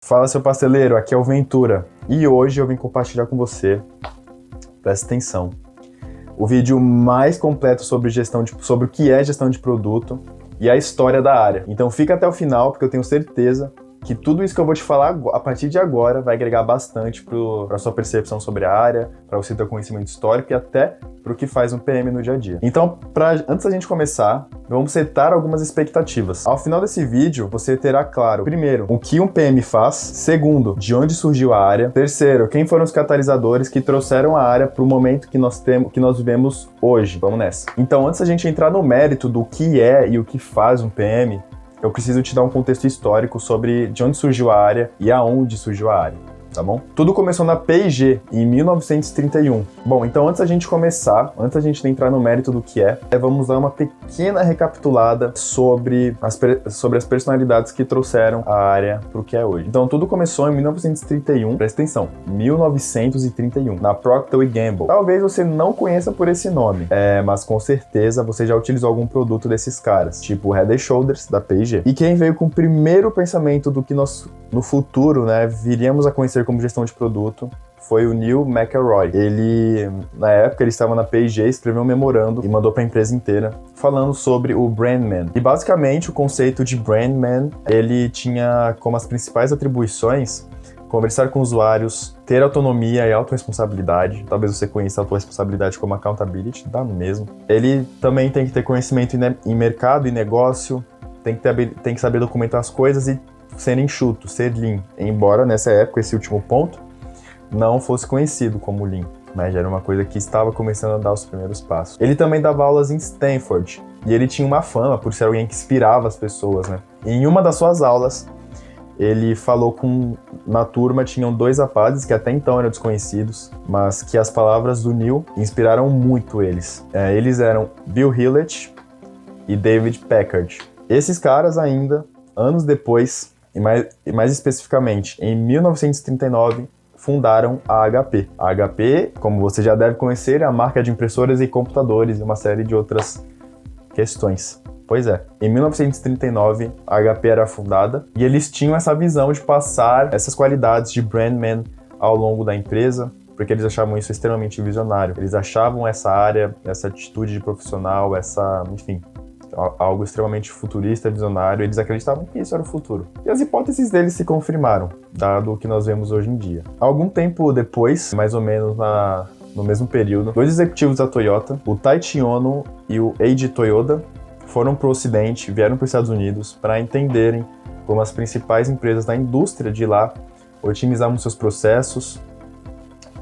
Fala, seu pasteleiro, aqui é o Ventura e hoje eu vim compartilhar com você, presta atenção, o vídeo mais completo sobre sobre o que é gestão de produto e a história da área. Então fica até o final, porque eu tenho certeza que tudo isso que eu vou te falar a partir de agora vai agregar bastante para a sua percepção sobre a área, para você ter conhecimento histórico e até para o que faz um PM no dia a dia. Então, antes da gente começar, vamos setar algumas expectativas. Ao final desse vídeo, você terá claro, primeiro, o que um PM faz, segundo, de onde surgiu a área, terceiro, quem foram os catalisadores que trouxeram a área para o momento que nós vivemos hoje. Vamos nessa. Então, antes da gente entrar no mérito do que é e o que faz um PM, eu preciso te dar um contexto histórico sobre de onde surgiu a área e aonde surgiu a área, tá bom? Tudo começou na P&G, em 1931. Bom, então antes da gente entrar no mérito do que vamos dar uma pequena recapitulada sobre as personalidades que trouxeram a área para o que é hoje. Então tudo começou em 1931, presta atenção, 1931, na Procter & Gamble. Talvez você não conheça por esse nome, mas com certeza você já utilizou algum produto desses caras, tipo o Head & Shoulders, da P&G. E quem veio com o primeiro pensamento do que nós, no futuro, viríamos a conhecer como gestão de produto, foi o Neil McElroy. Ele, na época, ele estava na P&G, escreveu um memorando e mandou para a empresa inteira, falando sobre o Brandman. E basicamente o conceito de Brandman, ele tinha como as principais atribuições conversar com usuários, ter autonomia e autorresponsabilidade. Talvez você conheça a autorresponsabilidade como accountability, dá no mesmo. Ele também tem que ter conhecimento em mercado e negócio, tem que saber documentar as coisas e ser enxuto, ser lean. Embora nessa época, esse último ponto, não fosse conhecido como lean, mas já era uma coisa que estava começando a dar os primeiros passos. Ele também dava aulas em Stanford, e ele tinha uma fama por ser alguém que inspirava as pessoas, E em uma das suas aulas, ele falou na turma tinham dois rapazes que até então eram desconhecidos, mas que as palavras do Neil inspiraram muito eles. Eles eram Bill Hewlett e David Packard. Esses caras ainda, anos depois, e mais especificamente em 1939, fundaram a HP. A HP, como você já deve conhecer, é a marca de impressoras e computadores e uma série de outras questões. Pois é, em 1939 a HP era fundada e eles tinham essa visão de passar essas qualidades de brandman ao longo da empresa, porque eles achavam isso extremamente visionário. Eles achavam essa área, essa atitude de profissional, algo extremamente futurista, visionário, eles acreditavam que isso era o futuro. E as hipóteses deles se confirmaram, dado o que nós vemos hoje em dia. Algum tempo depois, mais ou menos no mesmo período, dois executivos da Toyota, o Taiichi Ohno e o Eiji Toyoda, foram para o Ocidente, vieram para os Estados Unidos para entenderem como as principais empresas da indústria de lá otimizavam seus processos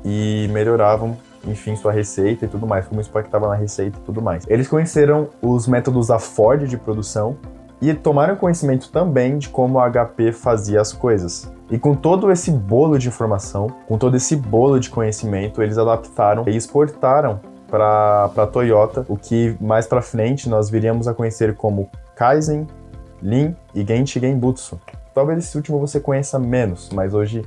e melhoravam, enfim, sua receita e tudo mais, como isso impactava na receita e tudo mais. Eles conheceram os métodos da Ford de produção e tomaram conhecimento também de como a HP fazia as coisas. E com todo esse bolo de informação, com todo esse bolo de conhecimento, eles adaptaram e exportaram para a Toyota, o que mais para frente nós viríamos a conhecer como Kaizen, Lean e Genchi Genbutsu. Talvez esse último você conheça menos, mas hoje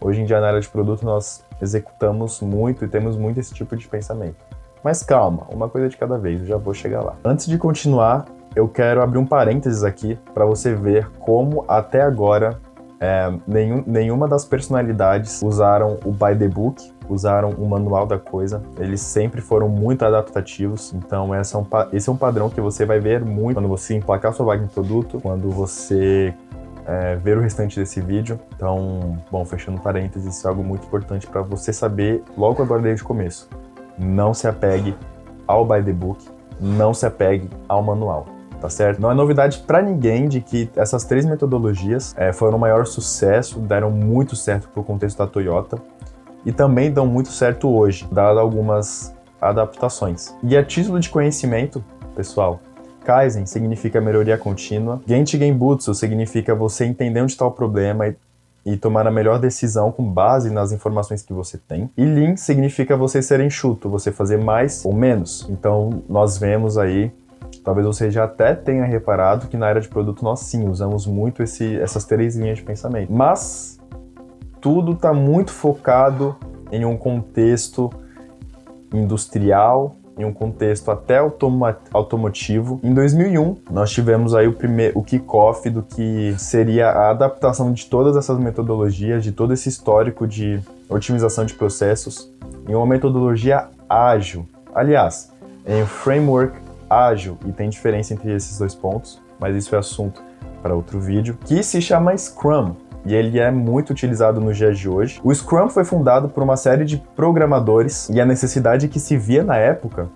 em dia na área de produto nós executamos muito e temos muito esse tipo de pensamento. Mas calma, uma coisa de cada vez, eu já vou chegar lá. Antes de continuar, eu quero abrir um parênteses aqui para você ver como até agora nenhuma das personalidades usaram o by the book, usaram o manual da coisa. Eles sempre foram muito adaptativos, então esse é um padrão que você vai ver muito quando você emplacar sua vaga em produto, quando você ver o restante desse vídeo. Então, bom, fechando parênteses, isso é algo muito importante para você saber logo agora desde o começo. Não se apegue ao by the book, não se apegue ao manual, tá certo? Não é novidade para ninguém de que essas três metodologias foram o maior sucesso, deram muito certo pro contexto da Toyota e também dão muito certo hoje, dado algumas adaptações. E a título de conhecimento, pessoal, Kaizen significa melhoria contínua, Genchi Genbutsu significa você entender onde está o problema e tomar a melhor decisão com base nas informações que você tem. E Lean significa você ser enxuto, você fazer mais ou menos. Então, nós vemos aí, talvez você já até tenha reparado que na área de produto nós sim usamos muito essas três linhas de pensamento. Mas tudo está muito focado em um contexto industrial em um contexto até automotivo. Em 2001, nós tivemos aí o kickoff do que seria a adaptação de todas essas metodologias, de todo esse histórico de otimização de processos, em uma metodologia ágil. Aliás, em um framework ágil, e tem diferença entre esses dois pontos, mas isso é assunto para outro vídeo, que se chama Scrum. E ele é muito utilizado nos dias de hoje. O Scrum foi fundado por uma série de programadores e a necessidade que se via na época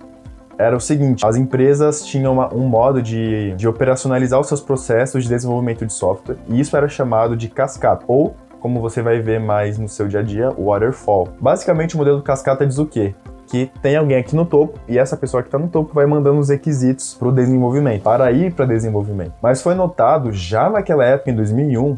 era o seguinte: as empresas tinham um modo de operacionalizar os seus processos de desenvolvimento de software, e isso era chamado de cascata, ou, como você vai ver mais no seu dia a dia, waterfall. Basicamente, o modelo cascata diz o quê? Que tem alguém aqui no topo e essa pessoa que está no topo vai mandando os requisitos para o desenvolvimento, para ir para desenvolvimento. Mas foi notado já naquela época, em 2001,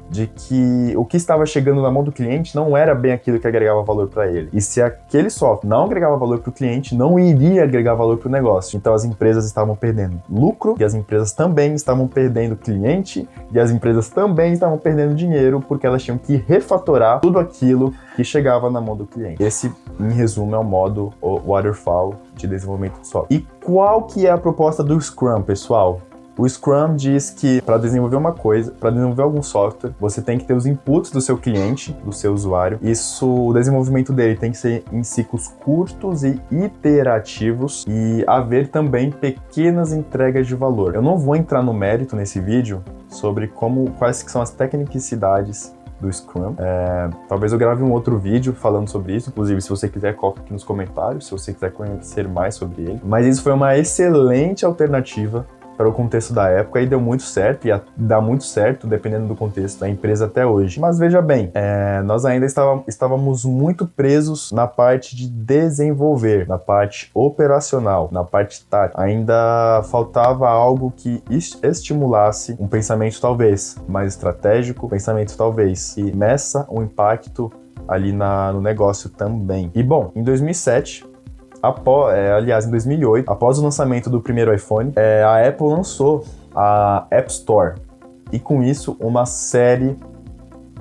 de que o que estava chegando na mão do cliente não era bem aquilo que agregava valor para ele. E se aquele software não agregava valor para o cliente, não iria agregar valor para o negócio. Então as empresas estavam perdendo lucro, e as empresas também estavam perdendo cliente, e as empresas também estavam perdendo dinheiro, porque elas tinham que refatorar tudo aquilo que chegava na mão do cliente. Esse, em resumo, é o modo waterfall de desenvolvimento de software. E qual que é a proposta do Scrum, pessoal? O Scrum diz que para desenvolver uma coisa, para desenvolver algum software, você tem que ter os inputs do seu cliente, do seu usuário. O desenvolvimento dele tem que ser em ciclos curtos e iterativos e haver também pequenas entregas de valor. Eu não vou entrar no mérito nesse vídeo sobre quais que são as tecnicidades do Scrum. Talvez eu grave um outro vídeo falando sobre isso, inclusive se você quiser, coloque aqui nos comentários, se você quiser conhecer mais sobre ele. Mas isso foi uma excelente alternativa para o contexto da época e deu muito certo, e dá muito certo dependendo do contexto da empresa até hoje. Mas veja bem, nós ainda estávamos muito presos na parte de desenvolver, na parte operacional, na parte tática. Ainda faltava algo que estimulasse um pensamento talvez mais estratégico, um pensamento talvez que meça o impacto ali no negócio também. E bom, em 2007, aliás, em 2008, após o lançamento do primeiro iPhone, a Apple lançou a App Store, e com isso uma série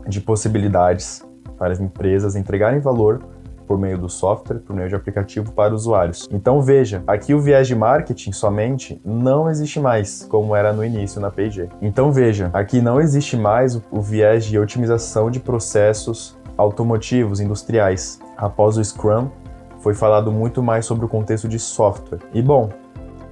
de possibilidades para as empresas entregarem valor por meio do software, por meio de aplicativo para usuários. Então veja, aqui o viés de marketing somente não existe mais, como era no início na P&G. Então veja, aqui não existe mais o viés de otimização de processos automotivos, industriais. Após o Scrum, foi falado muito mais sobre o contexto de software. E bom,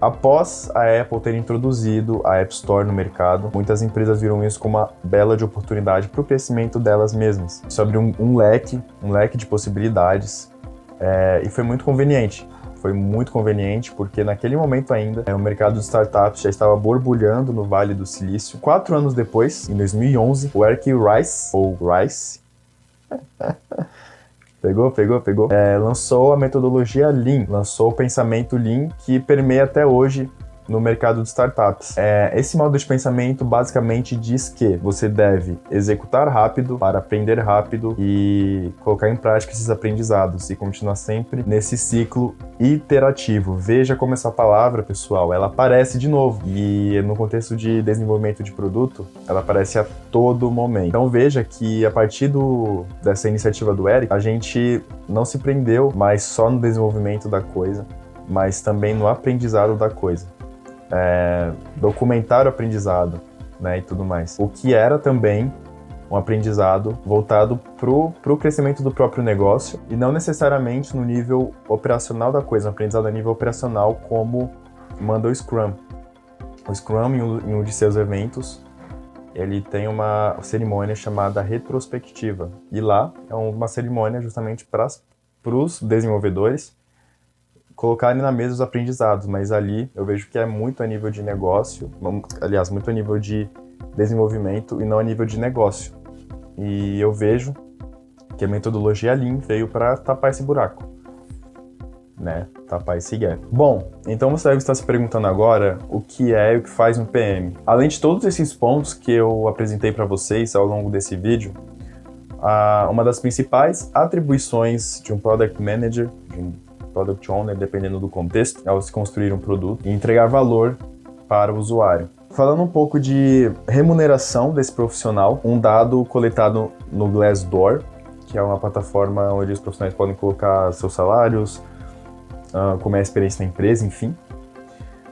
após a Apple ter introduzido a App Store no mercado, muitas empresas viram isso como uma bela de oportunidade para o crescimento delas mesmas. Isso abriu um leque de possibilidades, e foi muito conveniente. Foi muito conveniente porque naquele momento ainda o mercado de startups já estava borbulhando no Vale do Silício. 4 anos depois, em 2011, o Eric Rice, Pegou? Lançou a metodologia Lean, lançou o pensamento Lean, que permeia até hoje no mercado de startups. Esse modo de pensamento basicamente diz que você deve executar rápido para aprender rápido e colocar em prática esses aprendizados e continuar sempre nesse ciclo iterativo. Veja como essa palavra, pessoal, ela aparece de novo, e no contexto de desenvolvimento de produto, ela aparece a todo momento. Então veja que a partir dessa iniciativa do Eric, a gente não se prendeu mais só no desenvolvimento da coisa, mas também no aprendizado da coisa. Documentar o aprendizado, né, e tudo mais. O que era também um aprendizado voltado pro crescimento do próprio negócio e não necessariamente no nível operacional da coisa, um aprendizado a nível operacional como manda o Scrum. O Scrum, em um de seus eventos, ele tem uma cerimônia chamada retrospectiva. E lá é uma cerimônia justamente para os desenvolvedores colocarem na mesa os aprendizados, mas ali eu vejo que é muito a nível de negócio, aliás, muito a nível de desenvolvimento e não a nível de negócio. E eu vejo que a metodologia Lean veio para tapar esse buraco, né? Tapar esse gap. Bom, então você deve estar se perguntando agora o que é e o que faz um PM. Além de todos esses pontos que eu apresentei para vocês ao longo desse vídeo, uma das principais atribuições de um Product Manager, de um Product Owner, dependendo do contexto, é se construir um produto e entregar valor para o usuário. Falando um pouco de remuneração desse profissional, um dado coletado no Glassdoor, que é uma plataforma onde os profissionais podem colocar seus salários, como é a experiência na empresa, enfim,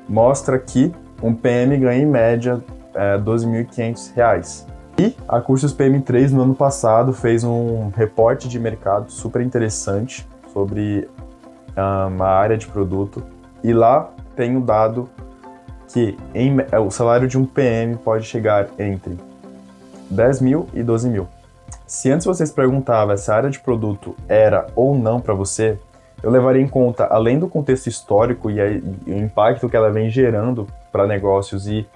mostra que um PM ganha em média R$ 12.500. E a Cursos PM3 no ano passado fez um reporte de mercado super interessante sobre a área de produto, e lá tem o dado que o salário de um PM pode chegar entre 10 mil e 12 mil. Se antes vocês perguntavam se a área de produto era ou não para você, eu levaria em conta, além do contexto histórico e o impacto que ela vem gerando para negócios e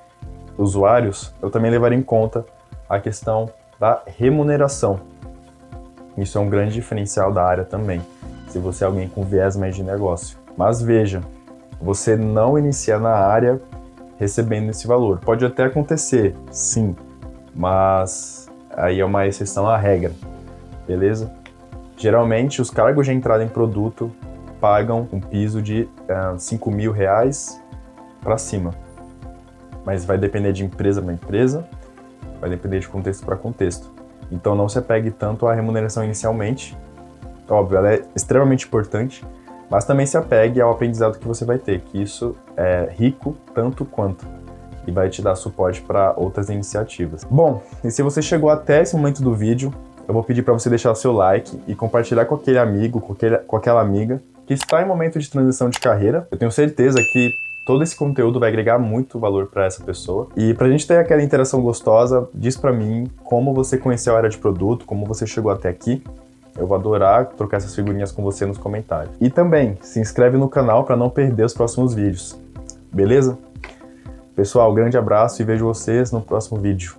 usuários, eu também levaria em conta a questão da remuneração. Isso é um grande diferencial da área também, se você é alguém com viés mais de negócio. Mas veja, você não inicia na área recebendo esse valor. Pode até acontecer, sim, mas aí é uma exceção à regra, beleza? Geralmente, os cargos de entrada em produto pagam um piso de R$ 5.000 para cima. Mas vai depender de empresa para empresa, vai depender de contexto para contexto. Então não se apegue tanto à remuneração inicialmente. Óbvio, ela é extremamente importante, mas também se apegue ao aprendizado que você vai ter, que isso é rico tanto quanto, e vai te dar suporte para outras iniciativas. Bom, e se você chegou até esse momento do vídeo, eu vou pedir para você deixar o seu like e compartilhar com aquele amigo, com aquela amiga que está em momento de transição de carreira. Eu tenho certeza que todo esse conteúdo vai agregar muito valor para essa pessoa. E para a gente ter aquela interação gostosa, diz para mim como você conheceu a área de produto, como você chegou até aqui. Eu vou adorar trocar essas figurinhas com você nos comentários. E também, se inscreve no canal para não perder os próximos vídeos. Beleza? Pessoal, grande abraço e vejo vocês no próximo vídeo.